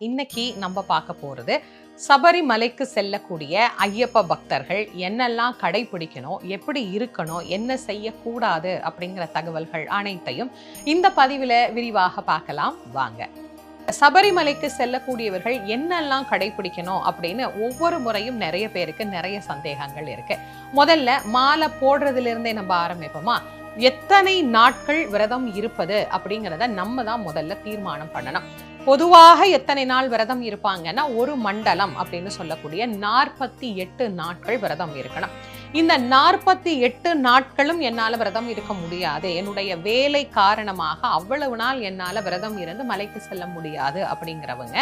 இன்னைக்கு நம்ம பார்க்க போறது சபரிமலைக்கு செல்லக்கூடிய ஐயப்ப பக்தர்கள் என்னெல்லாம் கடைபிடிக்கணும், எப்படி இருக்கணும், என்ன செய்யக்கூடாது அப்படிங்கிற தகவல்கள் அனைத்தையும் இந்த பதிவில் விரிவாக பார்க்கலாம் வாங்க. சபரிமலைக்கு செல்லக்கூடியவர்கள் என்னெல்லாம் கடைபிடிக்கணும் அப்படின்னு ஒவ்வொரு முறையும் நிறைய பேருக்கு நிறைய சந்தேகங்கள் இருக்கு. முதல்ல மாலை போடுறதுல இருந்தே நம்ம ஆரம்பிப்போமா? எத்தனை நாட்கள் விரதம் இருப்பது அப்படிங்கிறத நம்ம தான் முதல்ல தீர்மானம் பண்ணணும். பொதுவாக எத்தனை நாள் விரதம் இருப்பாங்கன்னா ஒரு மண்டலம் அப்படின்னு சொல்லக்கூடிய 48 நாட்கள் விரதம் இருக்கணும். இந்த 48 நாட்களும் என்னால விரதம் இருக்க முடியாது, என்னுடைய வேலை காரணமாக அவ்வளவு நாள் என்னால விரதம் இருந்து மலைக்கு செல்ல முடியாது அப்படிங்கிறவங்க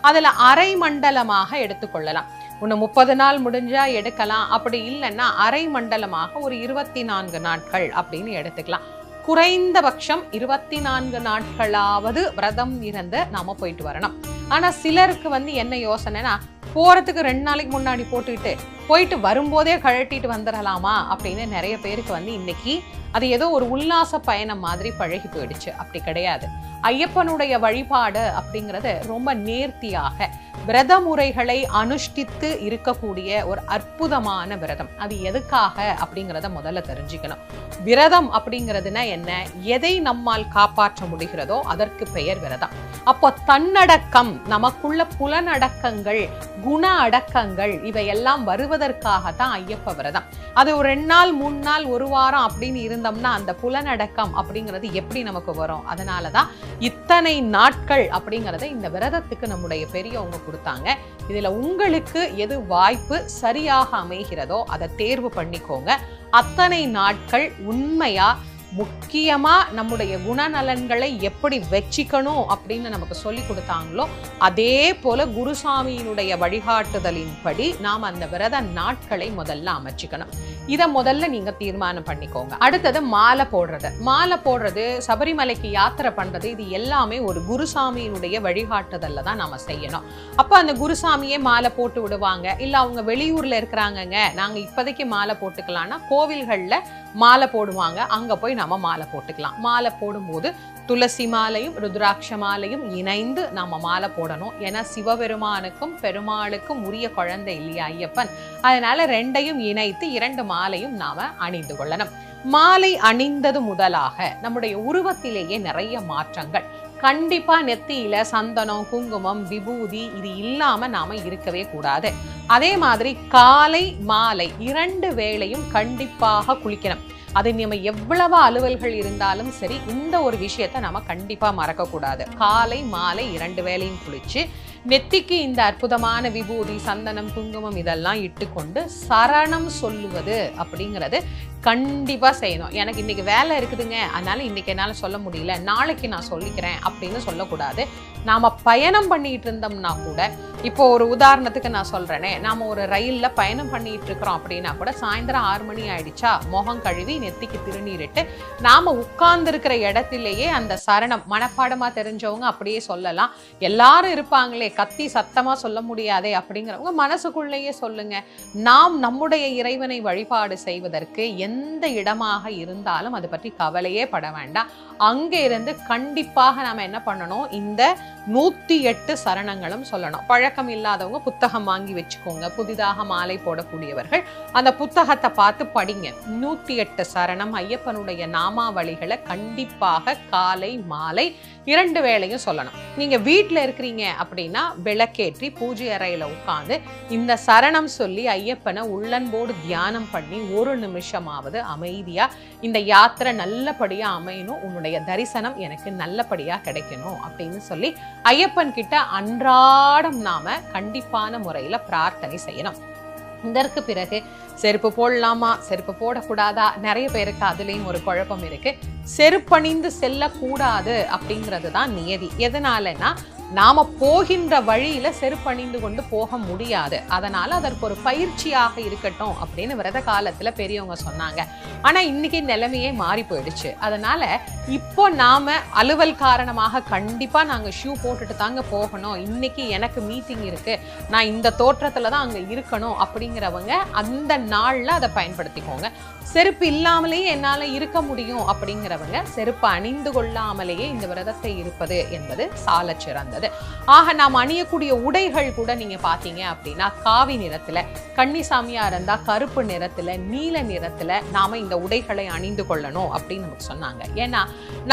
அதுல அரை மண்டலமாக எடுத்துக்கொள்ளலாம். ஒன்று 30 நாள் முடிஞ்சா எடுக்கலாம், அப்படி இல்லைன்னா அரை மண்டலமாக ஒரு 24 நாட்கள் அப்படின்னு எடுத்துக்கலாம். குறைந்தபட்சம் 24 நாட்களாவது விரதம் இருந்து நாம போயிட்டு வரணும். ஆனா சிலருக்கு என்ன யோசனைனா, போறதுக்கு 2 நாளைக்கு முன்னாடி போயிட்டு வரும்போதே கழட்டிட்டு வந்துடலாமா அப்படின்னு நிறைய பேருக்கு இன்னைக்கு அது ஏதோ ஒரு உல்லாச பயணம் மாதிரி பழகி போயிடுச்சு. அப்படி கிடையாது. ஐயப்பனுடைய வழிபாடு அப்படிங்கிறது ரொம்ப நேர்த்தியாக விரத முறைகளை அனுஷ்டித்து இருக்கக்கூடிய ஒரு அற்புதமான விரதம். அது எதுக்காக அப்படிங்கிறத முதல்ல தெரிஞ்சுக்கணும். விரதம் அப்படிங்கிறதுனா என்ன? எதை நம்மால் காப்பாற்ற முடிகிறதோ அதற்கு பெயர் விரதம். அப்போ தன்னடக்கம், நமக்குள்ள புலனடக்கங்கள், குண அடக்கங்கள் இவையெல்லாம் வருவதற்காகத்தான் ஐயப்ப விரதம். அது ஒரு 2 நாள் 3 நாள் 1 வாரம் அப்படின்னு இருந்தோம்னா அந்த புலனடக்கம் அப்படிங்கிறது எப்படி நமக்கு வரும்? அதனாலதான் இத்தனை நாட்கள் அப்படிங்கறத இந்த விரதத்துக்கு நம்முடைய பெரியவங்க கொடுத்தாங்க. இதுல உங்களுக்கு எது வாய்ப்பு சரியாக அமைகிறதோ அதை தேர்வு பண்ணிக்கோங்க. அத்தனை நாட்கள் உண்மையா முக்கியமா நம்முடைய குணநலன்களை எப்படி வச்சிக்கணும் அப்படின்னு நமக்கு சொல்லி கொடுத்தாங்களோ அதே போல குருசாமியினுடைய வழிகாட்டுதலின்படி நாம் அந்த விரத நாட்களை முதல்ல அமைச்சுக்கணும். இதை முதல்ல நீங்க தீர்மானம் பண்ணிக்கோங்க. அடுத்தது மாலை போடுறது. மாலை போடுறது, சபரிமலைக்கு யாத்திரை பண்றது, இது எல்லாமே ஒரு குருசாமியினுடைய வழிகாட்டுதல்ல தான் நாம செய்யணும். அப்ப அந்த குருசாமியே மாலை போட்டு விடுவாங்க. இல்ல அவங்க வெளியூர்ல இருக்கிறாங்கங்க, நாங்க இப்போதைக்கு மாலை போட்டுக்கலாம்னா கோவில்கள்ல மாலை போடுவாங்க, அங்க போய் நம்ம மாலை போட்டுக்கலாம். மாலை போடும்போது துளசி மாலையும் ருத்ராட்ச மாலையும் இணைந்து நாம மாலை போடணும். ஏன்னா சிவபெருமானுக்கும் பெருமாளுக்கும் உரிய குழந்தை இல்லையா ஐயப்பன், அதனால 2ஐயும் இணைத்து 2 மாலையும் நாம அணிந்து கொள்ளணும். மாலை அணிந்தது முதலாக நம்முடைய உருவத்திலேயே நிறைய மாற்றங்கள். கண்டிப்பா நெத்தியில சந்தனம், குங்குமம், விபூதி இது இல்லாம நாம இருக்கவே கூடாது. அதே மாதிரி காலை மாலை 2 வேளையும் கண்டிப்பாக குளிக்கணும். அது நம்ம எவ்வளவு அலுவல்கள் இருந்தாலும் சரி, இந்த ஒரு விஷயத்தை நம்ம கண்டிப்பா மறக்க கூடாது. காலை மாலை 2 வேளையும் குளிச்சு நெத்திக்கு இந்த அற்புதமான விபூதி, சந்தனம், குங்குமம் இதெல்லாம் இட்டுக்கொண்டு சரணம் சொல்லுவது அப்படிங்கிறது கண்டிப்பா செய்யணும். எனக்கு இன்னைக்கு வேலை இருக்குதுங்க, அதனால இன்னைக்கு என்னால சொல்ல முடியல, நாளைக்கு நான் சொல்லிக்கிறேன் அப்படின்னு சொல்லக்கூடாது. நாம பயணம் பண்ணிட்டு இருந்தோம்னா கூட, இப்போ ஒரு உதாரணத்துக்கு நான் சொல்றேனே, நாம ஒரு ரயில்ல பயணம் பண்ணிட்டு இருக்கிறோம் அப்படின்னா கூட சாயந்தரம் 6 மணி ஆயிடுச்சா முகம் கழுவி நெத்திக்கு திருநீரிட்டு நாம உட்கார்ந்து இருக்கிற இடத்திலேயே அந்த சரணம் மனப்பாடமா தெரிஞ்சவங்க அப்படியே சொல்லலாம். எல்லாரும் இருப்பாங்களே, கத்தி சத்தமா சொல்ல முடியாதே அப்படிங்கிறவங்க மனசுக்குள்ளேயே சொல்லுங்க. நாம் நம்முடைய இறைவனை வழிபாடு செய்வதற்கு எந்த இடமாக இருந்தாலும் அதை பற்றி கவலையே பட வேண்டாம். அங்கே இருந்து கண்டிப்பாக நாம என்ன பண்ணணும், இந்த 108 சரணங்களும் சொல்லணும். பழக்கம் இல்லாதவங்க புத்தகம் வாங்கி வச்சுக்கோங்க. புதிதாக மாலை போடக்கூடியவர்கள் அந்த புத்தகத்தை பார்த்து படிங்க. 108 சரணம் ஐயப்பனுடைய நாமாவளிகளை கண்டிப்பாக காலை மாலை 2 வேளையும் சொல்லணும். நீங்க வீட்டுல இருக்கிறீங்க அப்படின்னா விளக்கேற்றி பூஜை அறையில உட்கார்ந்து இந்த சரணம் சொல்லி ஐயப்பனை உள்ளன்போடு தியானம் பண்ணி 1 நிமிஷமாவது அமைதியா இந்த யாத்திரை நல்லபடியா அமையணும், உன்னுடைய தரிசனம் எனக்கு நல்லபடியா கிடைக்கணும் அப்படின்னு சொல்லி ஐயப்பன் கிட்ட அன்றாடம் நாம கண்டிப்பான முறையில பிரார்த்தனை செய்யணும். இதற்கு பிறகு செருப்பு போடலாமா, செருப்பு போடக்கூடாதா, நிறைய பேருக்கு அதுலயும் ஒரு குழப்பம் இருக்கு. செருப்பணிந்து செல்லக்கூடாது அப்படிங்கிறது தான் நியதி. எதனாலனா, நாம போகின்ற வழியில செருப்பணிந்து கொண்டு போக முடியாது. அதனால அதற்கு ஒரு பயிற்சியாக இருக்கட்டும் அப்படின்னு விரத காலத்துல பெரியவங்க சொன்னாங்க. ஆனா இன்னைக்கு நிலைமையே மாறி போயிடுச்சு. அதனால இப்போ நாம அலுவல் காரணமாக கண்டிப்பா நாங்க ஷூ போட்டுட்டு தாங்க போகணும், இன்னைக்கு எனக்கு மீட்டிங் இருக்கு, நான் இந்த தோற்றத்துலதான் அங்க இருக்கணும் அப்படிங்கிறவங்க அந்த நாள்ல அதை பயன்படுத்திக்கோங்க. செருப்பு இல்லாமலேயே என்னால இருக்க முடியும் அப்படிங்கிறவங்க செருப்பு அணிந்து கொள்ளாமலேயே இந்த விரதத்தை இருப்பது என்பது சால சிறந்தது. சிறப்பானது. ஆக நாம் அணியக்கூடிய உடைகள் கூட நீங்க பாத்தீங்க அப்படின்னா காவி நிறத்துல, கன்னிசாமியா இருந்தா கருப்பு நிறத்துல, நீல நிறத்துல நாம இந்த உடைகளை அணிந்து கொள்ளணும் அப்படின்னு நமக்கு சொன்னாங்க. ஏன்னா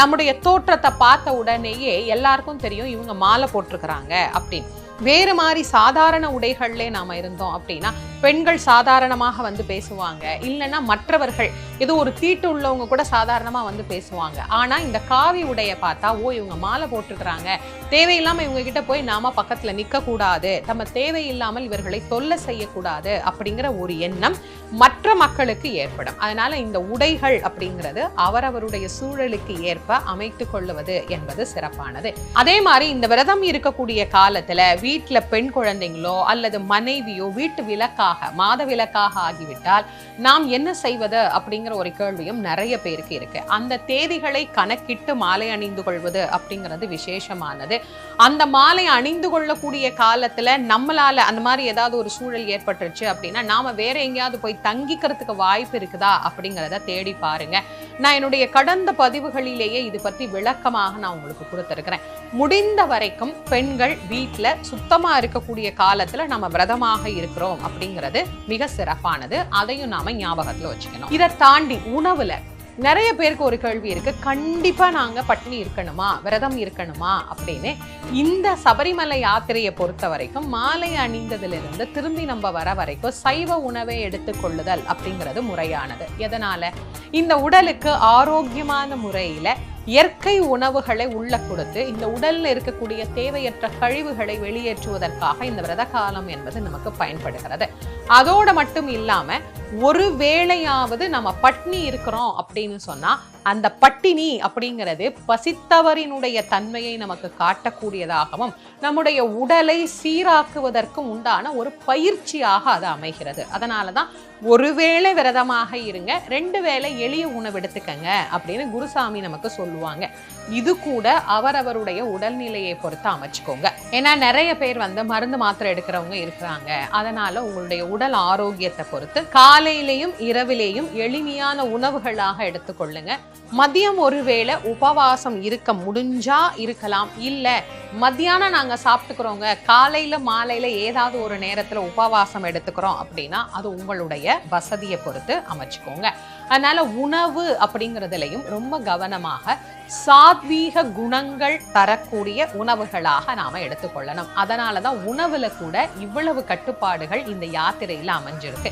நம்முடைய தோற்றத்தை பார்த்த உடனேயே எல்லாருக்கும் தெரியும் இவங்க மாலை போட்டிருக்கிறாங்க அப்படின்னு. வேறு மாதிரி சாதாரண உடைகள்லே நாம இருந்தோம் அப்படின்னா பெண்கள் சாதாரணமாக வந்து பேசுவாங்க, இல்லைன்னா மற்றவர்கள் ஏதோ ஒரு தீட்டு உள்ளவங்க கூட சாதாரணமா வந்து பேசுவாங்க. ஆனா இந்த காவி உடைய பார்த்தா ஓ இவங்க மாலை போட்டிருக்கிறாங்க, தேவையில்லாம இவங்க கிட்ட போய் நாம பக்கத்துல நிக்க கூடாது, நம்ம தேவையில்லாமல் இவர்களை தொல்லை செய்யக்கூடாது அப்படிங்கிற ஒரு எண்ணம் மற்ற மக்களுக்கு ஏற்படும். அதனால இந்த உடைகள் அப்படிங்கிறது அவரவருடைய சூழலுக்கு ஏற்ப அமைத்துக் கொள்ளுவது என்பது சிறப்பானது. அதே மாதிரி இந்த விரதம் இருக்கக்கூடிய காலத்துல வீட்டுல பெண் குழந்தைங்களோ அல்லது மனைவியோ வீட்டு விலக்காக மாத விலக்காக ஆகிவிட்டால் நாம் என்ன செய்வது அப்படிங்கிற ஒரு கேள்வியும் நிறைய பேருக்கு இருக்கு. அந்த தேதிகளை கணக்கிட்டு மாலை அணிந்து கொள்வது அப்படிங்கிறது விசேஷமானது. அந்த மாலை அணிந்து கொள்ளக்கூடிய காலத்துல நம்மளால அந்த மாதிரி ஏதாவது ஒரு சூழல் ஏற்பட்டுருச்சு அப்படின்னா நாம வேற எங்கேயாவது போய் தங்கிக்கிறதுக்கு வாய்ப்பு இருக்குதா அப்படிங்கிறத தேடி பாருங்க. நான் என்னுடைய கடந்த பதிவுகளிலேயே இது பற்றி விளக்கமாக நான் உங்களுக்கு கொடுத்திருக்கிறேன். முடிந்த வரைக்கும் பெண்கள் வீட்டுல சுத்தமா இருக்கக்கூடிய காலத்துல நம்ம விரதமாக இருக்கிறோம் அப்படிங்கிறது மிக சிறப்பானது. அதையும் நாம ஞாபகத்துல வச்சுக்கணும். இதை தாண்டி உணவுல நிறைய பேருக்கு ஒரு கேள்வி இருக்கு, கண்டிப்பா நாங்க பட்டினி இருக்கணுமா, விரதம் இருக்கணுமா அப்படின்னு. இந்த சபரிமலை யாத்திரையை பொறுத்த வரைக்கும் மாலை அணிந்ததுல இருந்து திரும்பி நம்ம வர வரைக்கும் சைவ உணவை எடுத்துக்கொள்ளுதல் அப்படிங்கிறது முறையானது. எதனால இந்த உடலுக்கு ஆரோக்கியமான முறையில இயற்கை உணவுகளை உள்ள கொடுத்து இந்த உடல்ல இருக்கக்கூடிய தேவையற்ற கழிவுகளை வெளியேற்றுவதற்காக இந்த விரத காலம் என்பது நமக்கு பயன்படுகிறது. அதோட மட்டும் இல்லாம ஒரு வேளையாவது நம்ம பட்டினி இருக்கிறோம் அப்படின்னு சொன்னா அந்த பட்டினி அப்படிங்கிறது பசித்தவரினுடைய தன்மையை நமக்கு காட்டக்கூடியதாகவும் நம்முடைய உடலை சீராக்குவதற்கும் உண்டான ஒரு பயிற்சியாக அது அமைகிறது. அதனாலதான் ஒருவேளை விரதமாக இருங்க, 2 வேளை எளிய உணவு எடுத்துக்கங்க அப்படின்னு குருசாமி நமக்கு சொல்லுவாங்க. இது கூட அவரவருடைய உடல்நிலையை பொறுத்து அமைச்சுக்கோங்க. ஏன்னா நிறைய பேர் வந்து மருந்து மாத்திரை எடுக்கிறவங்க இருக்கிறாங்க. அதனால உங்களுடைய உடல் ஆரோக்கியத்தை பொறுத்து காலையிலையும் இரவிலேயும் எளிமையான உணவுகளாக எடுத்துக்கொள்ளுங்க. மதியம் ஒருவேளை உபவாசம் இருக்க முடிஞ்சா இருக்கலாம், இல்ல மத்தியானம் நாங்க சாப்பிட்டுக்கிறோங்க, காலையில மாலையில ஏதாவது ஒரு நேரத்துல உபவாசம் எடுத்துக்கிறோம் அப்படின்னா அது உங்களுடைய வசதியை பொறுத்து அமைச்சுக்கோங்க. அதனால உணவு அப்படிங்கிறதுலையும் ரொம்ப கவனமாக சாத்வீக குணங்கள் தரக்கூடிய உணவுகளாக நாம எடுத்துக்கொள்ளணும். அதனாலதான் உணவுல கூட இவ்வளவு கட்டுப்பாடுகள் இந்த யாத்திரையில அமைஞ்சிருக்கு.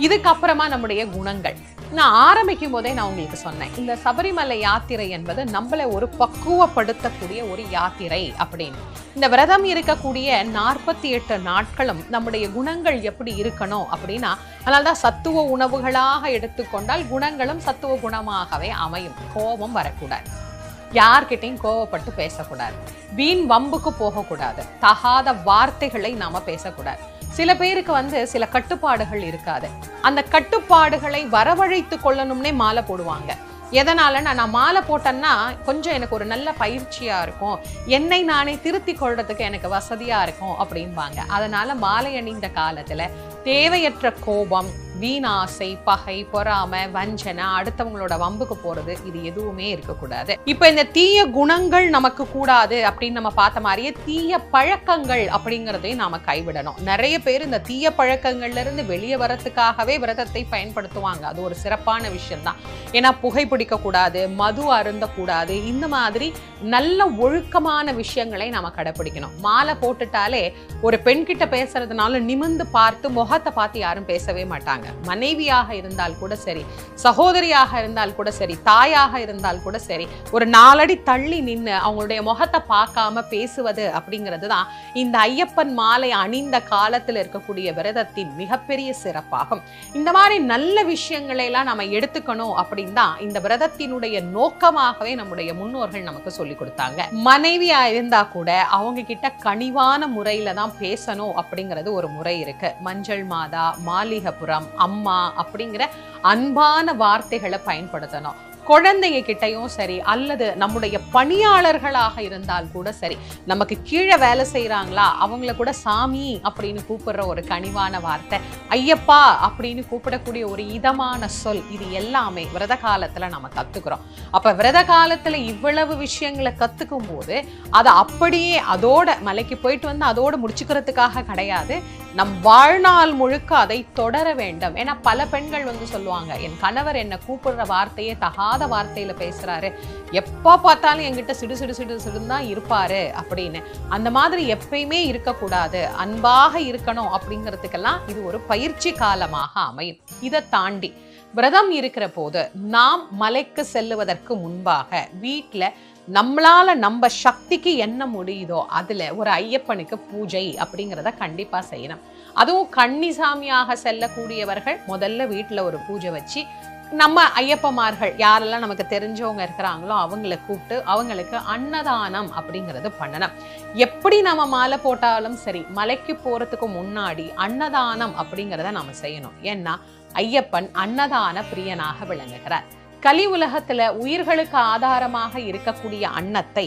இதுக்கப்புறமா நம்முடைய குணங்கள் நான் ஆரம்பிக்கும் போதே நான் உங்களுக்கு சொன்னேன், இந்த சபரிமலை யாத்திரை என்பது நம்மளை ஒரு பக்குவப்படுத்தக்கூடிய ஒரு யாத்திரை அப்படின்னு. இந்த விரதம் இருக்கக்கூடிய 48 நாட்களும் நம்முடைய குணங்கள் எப்படி இருக்கணும் அப்படின்னா, அதனால்தான் சத்துவ உணவுகளாக எடுத்துக்கொண்டால் குணங்களும் சத்துவ குணமாகவே அமையும். கோபம் வரக்கூடாது, யார்கிட்டையும் கோவப்பட்டு பேசக்கூடாது, வீண் வம்புக்கு போகக்கூடாது, தகாத வார்த்தைகளை நாம பேசக்கூடாது. சில பேருக்கு வந்து சில கட்டுப்பாடுகள் இருக்காது. அந்த கட்டுப்பாடுகளை வரவழைத்து கொள்ளணும்னே மாலை போடுவாங்க. எதனால நான் மாலை போட்டேன்னா கொஞ்சம் எனக்கு ஒரு நல்ல பயிற்சியா இருக்கும், என்னை நானே திருத்தி கொள்றதுக்கு எனக்கு வசதியா இருக்கும் அப்படிம்பாங்க. அதனால மாலை அணிந்த காலத்துல தேவையற்ற கோபம், வீணாசை, பகை, பொறாமை, வஞ்சனை, அடுத்தவங்களோட வம்புக்கு போறது இது எதுவுமே இருக்கக்கூடாது. இப்ப இந்த தீய குணங்கள் நமக்கு கூடாது அப்படின்னு நம்ம பார்த்த மாதிரியே தீய பழக்கங்கள் அப்படிங்கிறதையும் நாம கைவிடணும். நிறைய பேர் இந்த தீய பழக்கங்கள்ல இருந்து வெளியே வரத்துக்காகவே விரதத்தை பயன்படுத்துவாங்க. அது ஒரு சிறப்பான விஷயம் தான். ஏன்னா புகைப்பிடிக்க கூடாது, மது அருந்த கூடாது, இந்த மாதிரி நல்ல ஒழுக்கமான விஷயங்களை நாம கடைபிடிக்கணும். மாலை போட்டுட்டாலே ஒரு பெண் கிட்ட பேசுறதுனால நிமிர்ந்து பார்த்து முகத்தை பார்த்து யாரும் பேசவே மாட்டாங்க. மனைவியாக இருந்தால் கூட சரி, சகோதரியாக இருந்தால் கூட சரி, தாயாக இருந்தால் கூட சரி, ஒரு 4 அடி தள்ளி நின்று அவங்களுடைய முகத்தை பார்க்காம பேசுவது அப்படிங்கிறது தான் இந்த ஐயப்பன் மாலை அணிந்த காலத்தில் இருக்கக்கூடிய விரதத்தின் மிகப்பெரிய சிறப்பாகும். இந்த மாதிரி நல்ல விஷயங்களை எல்லாம் நம்ம எடுத்துக்கணும் அப்படின்னு தான் இந்த விரதத்தினுடைய நோக்கமாகவே நம்முடைய முன்னோர்கள் நமக்கு சொல்லி கொடுத்தாங்க. மனைவியா இருந்தா கூட அவங்க கிட்ட கனிவான முறையில தான் பேசணும் அப்படிங்கிறது ஒரு முறை இருக்கு. மஞ்சள் மாதா, மாளிகப்புறம், அம்மா அப்படிங்கிற அன்பான வார்த்தைகளை பயன்படுத்தணும். குழந்தைங்க கிட்டையும் சரி, அல்லது நம்முடைய பணியாளர்களாக இருந்தால் கூட சரி, நமக்கு கீழே வேலை செய்யறாங்களா அவங்கள கூட சாமி அப்படின்னு கூப்பிடுற ஒரு கனிவான வார்த்தை, ஐயப்பா அப்படின்னு கூப்பிடக்கூடிய ஒரு இதமான சொல், இது எல்லாமே விரத காலத்துல நம்ம கத்துக்கிறோம். அப்ப விரத காலத்துல இவ்வளவு விஷயங்களை கத்துக்கும் போது அதை அப்படியே அதோட மலைக்கு போயிட்டு வந்து அதோட முடிச்சுக்கிறதுக்காக கிடையாது, நம் வாழ்நாள் முழுக்க அதை தொடர வேண்டும். ஏன்னா பல பெண்கள் வந்து சொல்லுவாங்க, என் கணவர் என்னை கூப்பிடுற வார்த்தையே தகாத வார்த்தையில பேசுறாரு, எப்ப பார்த்தாலும் என்கிட்ட சிடு சிடு சிடு சிடுன்னு தான் இருப்பாரு அப்படின்னு. அந்த மாதிரி எப்பயுமே இருக்கக்கூடாது, அன்பாக இருக்கணும். அப்படிங்கிறதுக்கெல்லாம் இது ஒரு பயிற்சி காலமாக அமையும். இதை தாண்டி விரதம் இருக்கிற போது நாம் மலைக்கு செல்லுவதற்கு முன்பாக வீட்டுல நம்மளால நம்ம சக்திக்கு என்ன முடியுதோ அதுல ஒரு ஐயப்பனுக்கு பூஜை அப்படிங்கிறத கண்டிப்பா செய்யணும். அதுவும் கன்னிசாமியாக செல்லக்கூடியவர்கள் முதல்ல வீட்டுல ஒரு பூஜை வச்சு, நம்ம ஐயப்பமார்கள் யாரெல்லாம் நமக்கு தெரிஞ்சவங்க இருக்கிறாங்களோ அவங்களை கூப்பிட்டு அவங்களுக்கு அன்னதானம் அப்படிங்கிறது பண்ணணும். எப்படி நம்ம மாலை போட்டாலும் சரி, மலைக்கு போறதுக்கு முன்னாடி அன்னதானம் அப்படிங்கிறத நாம செய்யணும். ஏன்னா ஐயப்பன் அன்னதான பிரியனாக விளங்குகிறார். கலி உலகத்துல உயிர்களுக்கு ஆதாரமாக இருக்கக்கூடிய அன்னத்தை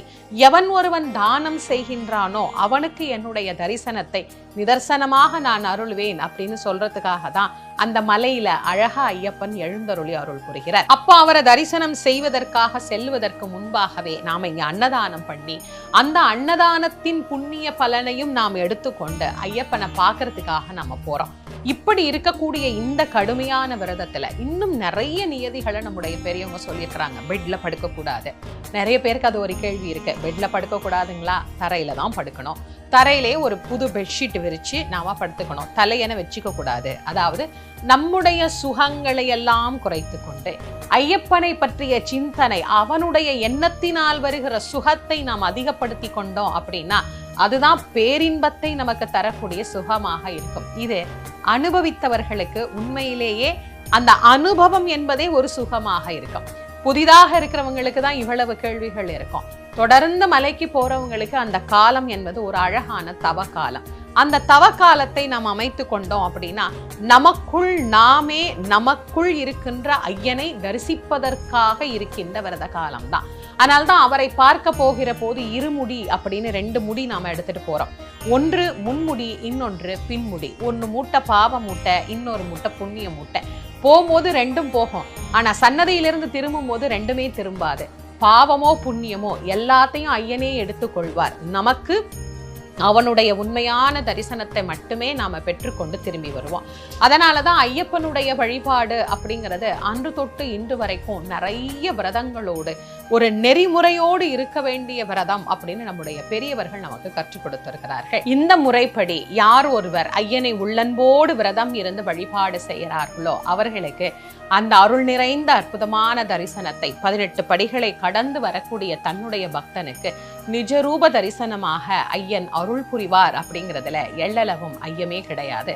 எவன் ஒருவன் தானம் செய்கின்றானோ அவனுக்கு என்னுடைய தரிசனத்தை நிதர்சனமாக நான் அருள்வேன் அப்படின்னு சொல்றதுக்காக தான் அந்த மலையில அழகா ஐயப்பன் எழுந்தருளி அருள் புரிகிறார். அப்போ அவரை தரிசனம் செய்வதற்காக செல்வதற்கு முன்பாகவே நாம இங்க அன்னதானம் பண்ணி அந்த அன்னதானத்தின் புண்ணிய பலனையும் நாம் எடுத்துக்கொண்டு ஐயப்பனை பார்க்கறதுக்காக நாம போறோம். இப்படி இருக்கக்கூடிய இந்த கடுமையான விரதத்துல இன்னும் நிறைய நியதிகளை நம்முடைய பெரியவங்க சொல்லியிருக்கிறாங்க. பெட்ல படுக்க கூடாது. நிறைய பேருக்கு அது ஒரு கேள்வி இருக்கு, பெட்ல படுக்க கூடாதுங்களா? தரையில தான் படுக்கணும். தரையிலே ஒரு புது பெட்ஷீட் விரிச்சு நாம படுத்துக்கணும். தலையென வச்சுக்க கூடாது. அதாவது நம்முடைய சுகங்களை எல்லாம் குறைத்து கொண்டு ஐயப்பனை பற்றிய சிந்தனை, அவனுடைய எண்ணத்தினால் வருகிற சுகத்தை நாம் அதிகப்படுத்தி கொண்டோம் அப்படின்னா அதுதான் பேரின்பத்தை நமக்கு தரக்கூடிய சுகமாக இருக்கும். இது அனுபவித்தவர்களுக்கு உண்மையிலேயே அந்த அனுபவம் என்பதே ஒரு சுகமாக இருக்கும். புதிதாக இருக்கிறவங்களுக்கு தான் இவ்வளவு கேள்விகள் இருக்கும். தொடர்ந்து மலைக்கு போறவங்களுக்கு அந்த காலம் என்பது ஒரு அழகான தவ காலம். அந்த தவ காலத்தை நாம் அமைத்து கொண்டோம் அப்படின்னா நமக்குள் நாமே நமக்குள் இருக்கின்ற ஐயனை தரிசிப்பதற்காக இருக்கின்ற விரத காலம் தான். அதனால்தான் அவரை பார்க்க போகிற போது இருமுடி அப்படின்னு 2 முடி நாம எடுத்துட்டு போறோம். ஒன்று முன்முடி, இன்னொன்று பின்முடி. ஒன்னு மூட்டை பாவ மூட்டை, இன்னொரு மூட்டை புண்ணிய மூட்டை. போகும்போது 2ம் போகும். ஆனா சன்னதியிலிருந்து திரும்பும் போது 2மே திரும்பாது. பாவமோ புண்ணியமோ எல்லாத்தையும் ஐயனே எடுத்துக்கொள்வார். நமக்கு அவனுடைய உண்மையான தரிசனத்தை மட்டுமே நாம பெற்றுக்கொண்டு திரும்பி வருவோம். அதனாலதான் ஐயப்பனுடைய வழிபாடு அப்படிங்கிறது அன்று தொட்டு இன்று வரைக்கும் நிறைய விரதங்களோடு ஒரு நெறிமுறையோடு இருக்க வேண்டிய விரதம் அப்படின்னு நம்முடைய பெரியவர்கள் நமக்கு கற்றுக் கொடுத்திருக்கிறார்கள். இந்த முறைப்படி யார் ஒருவர் ஐயனை உள்ளன்போடு விரதம் இருந்து வழிபாடு செய்கிறார்களோ அவர்களுக்கு அந்த அருள் நிறைந்த அற்புதமான தரிசனத்தை 18 படிகளை கடந்து வரக்கூடிய தன்னுடைய பக்தனுக்கு நிஜரூப தரிசனமாக ஐயன் அருள் புரிவார் அப்படிங்கிறதுல எள்ளளவும் ஐயமே கிடையாது.